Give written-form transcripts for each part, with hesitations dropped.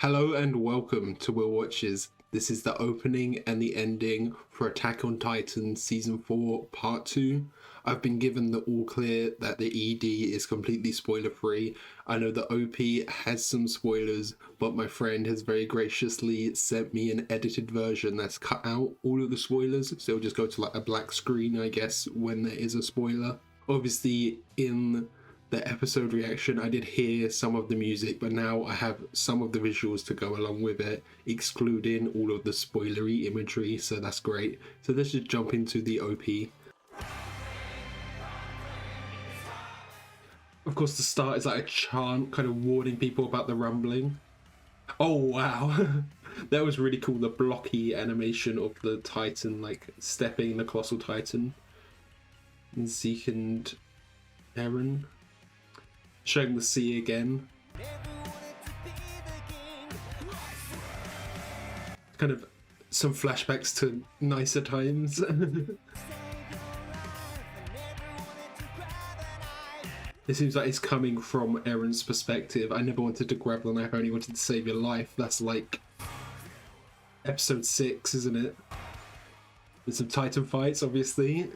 Hello and welcome to Will Watches. This is the opening and the ending for Attack on Titan Season 4 Part 2. I've been given the all clear that the ED is completely spoiler free. I know the OP has some spoilers, but my friend has very graciously sent me an edited version that's cut out all of the spoilers, so it'll just go to like a black screen, I guess, when there is a spoiler. Obviously, in the episode reaction, I did hear some of the music, but now I have some of the visuals to go along with it, excluding all of the spoilery imagery, so that's great. So let's just jump into the OP. Of course, the start is like a chant kind of warning people about the rumbling. Oh wow, that was really cool, the blocky animation of the Titan, like stepping the Colossal Titan. And Zeke and Eren showing the sea again. Kind of some flashbacks to nicer times. It seems like it's coming from Eren's perspective. I never wanted to grab the knife, I only wanted to save your life. That's like episode 6, isn't it? With some Titan fights, obviously.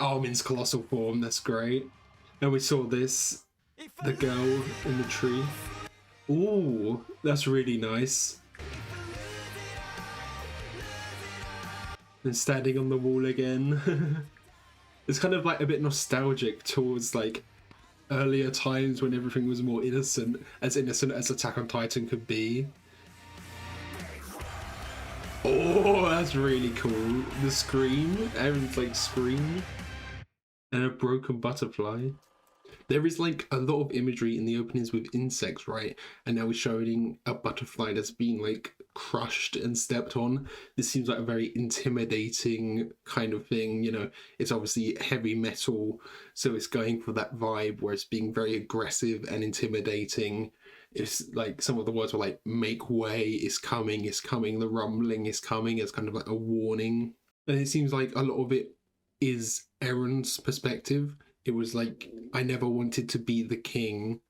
Armin's colossal form, that's great. And we saw this, the girl in the tree. Ooh, that's really nice. And standing on the wall again. It's kind of like a bit nostalgic towards like earlier times when everything was more innocent as Attack on Titan could be. Oh, that's really cool. The scream, Eren's like scream. And a broken butterfly. There is like a lot of imagery in the openings with insects, right? And now we're showing a butterfly that's been like crushed and stepped on. This seems like a very intimidating kind of thing, you know. It's obviously heavy metal, so it's going for that vibe where it's being very aggressive and intimidating. It's like some of the words were like, make way, it's coming, the rumbling is coming. It's kind of like a warning. And it seems like a lot of it is Eren's perspective. It was like, I never wanted to be the king,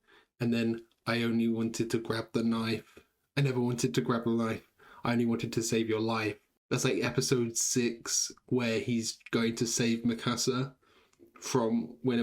and then I only wanted to grab the knife. I never wanted to grab the knife. I only wanted to save your life. That's like episode 6, where he's going to save Mikasa from when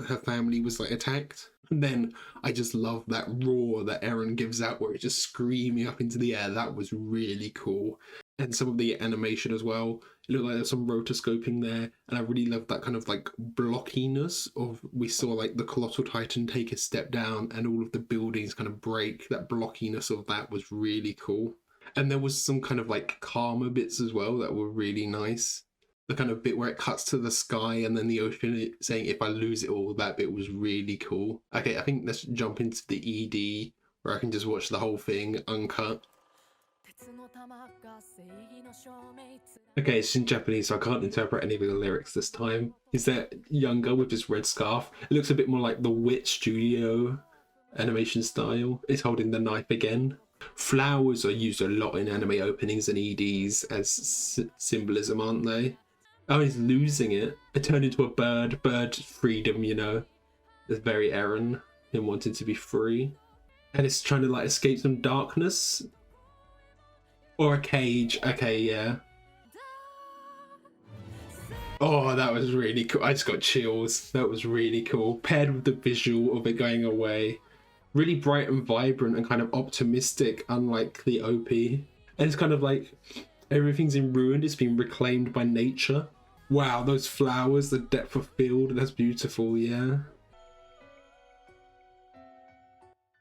her family was like attacked. And then I just love that roar that Eren gives out where it's just screaming up into the air. That was really cool. And some of the animation as well. It looked like there's some rotoscoping there. And I really loved that kind of like blockiness of, we saw like the Colossal Titan take a step down and all of the buildings kind of break. That blockiness of that was really cool. And there was some kind of like calmer bits as well that were really nice. The kind of bit where it cuts to the sky and then the ocean saying, if I lose it all, that bit was really cool. Okay, I think let's jump into the ED where I can just watch the whole thing uncut. Okay, it's in Japanese, so I can't interpret any of the lyrics this time. He's there younger with his red scarf. It looks a bit more like the Wit Studio animation style. He's holding the knife again. Flowers are used a lot in anime openings and EDs as symbolism, aren't they? Oh, he's losing it. It turned into a bird. Bird freedom, you know. It's very Eren, him wanting to be free. And it's trying to like escape some darkness. Or a cage. Okay, yeah. Oh, that was really cool. I just got chills. That was really cool. Paired with the visual of it going away. Really bright and vibrant and kind of optimistic, unlike the OP. And it's kind of like everything's in ruin. It's been reclaimed by nature. Wow, those flowers, the depth of field, that's beautiful, yeah.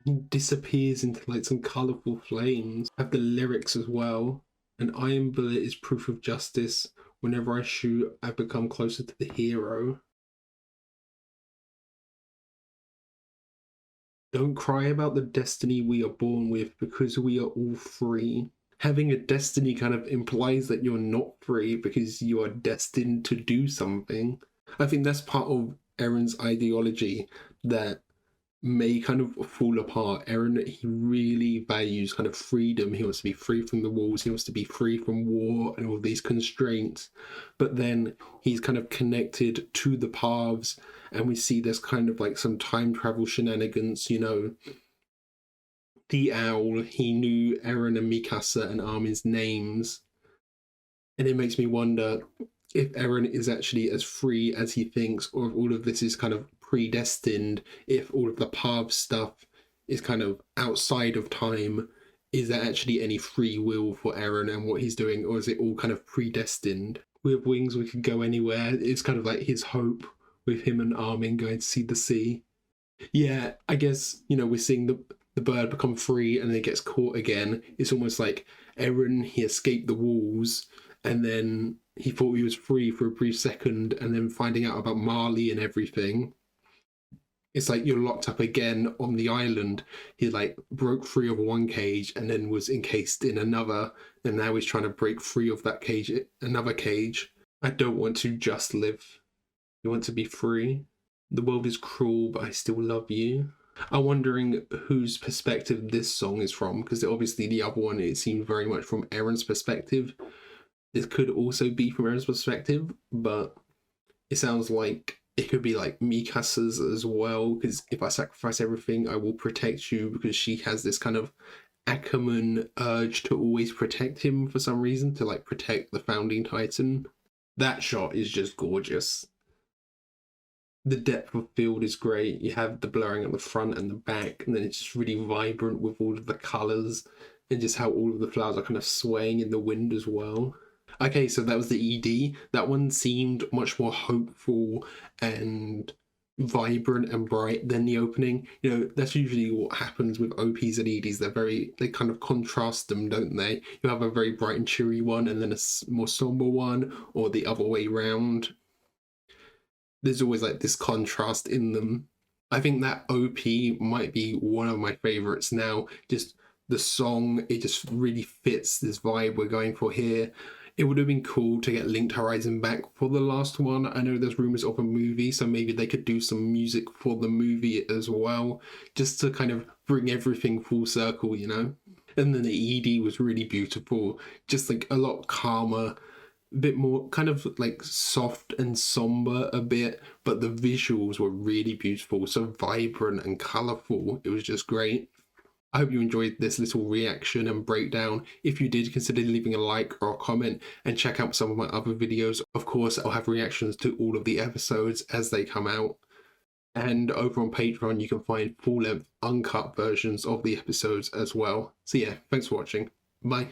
He disappears into like some colourful flames. I have the lyrics as well. An iron bullet is proof of justice. Whenever I shoot, I become closer to the hero. Don't cry about the destiny we are born with, because we are all free. Having a destiny kind of implies that you're not free because you are destined to do something. I think that's part of Eren's ideology, that may kind of fall apart. Eren, he really values kind of freedom. He wants to be free from the walls. He wants to be free from war and all these constraints. But then he's kind of connected to the paths, and we see there's kind of like some time travel shenanigans, you know. The owl, he knew Eren and Mikasa and Armin's names. And it makes me wonder if Eren is actually as free as he thinks, or if all of this is kind of predestined, if all of the path stuff is kind of outside of time. Is there actually any free will for Eren and what he's doing, or is it all kind of predestined? With wings, we could go anywhere. It's kind of like his hope with him and Armin going to see the sea. Yeah, I guess, you know, we're seeing the bird become free and then it gets caught again. It's almost like Eren, he escaped the walls and then he thought he was free for a brief second, and then finding out about Marley and everything. It's like you're locked up again on the island. He like broke free of one cage and then was encased in another, and now he's trying to break free of that cage, another cage. I don't want to just live. You want to be free. The world is cruel, but I still love you. I'm wondering whose perspective this song is from, because obviously the other one, it seemed very much from Eren's perspective. This could also be from Eren's perspective, but it sounds like it could be like Mikasa's as well, because if I sacrifice everything, I will protect you, because she has this kind of Ackerman urge to always protect him for some reason, to like protect the founding titan. That shot is just gorgeous. The depth of field is great. You have the blurring at the front and the back, and then it's just really vibrant with all of the colours and just how all of the flowers are kind of swaying in the wind as well. Okay, so that was the ED. That one seemed much more hopeful and vibrant and bright than the opening. You know, that's usually what happens with OPs and EDs. They kind of contrast them, don't they? You have a very bright and cheery one and then a more somber one, or the other way round. There's always like this contrast in them. I think that OP might be one of my favorites now. Just the song, it just really fits this vibe we're going for here. It would have been cool to get Linked Horizon back for the last one. I know there's rumors of a movie, so maybe they could do some music for the movie as well, just to kind of bring everything full circle, you know? And then the ED was really beautiful, just like a lot calmer, a bit more kind of like soft and somber a bit, but the visuals were really beautiful, so vibrant and colourful. It was just great. I hope you enjoyed this little reaction and breakdown. If you did, consider leaving a like or a comment and check out some of my other videos. Of course, I'll have reactions to all of the episodes as they come out. And over on Patreon, you can find full-length, uncut versions of the episodes as well. So yeah, thanks for watching. Bye.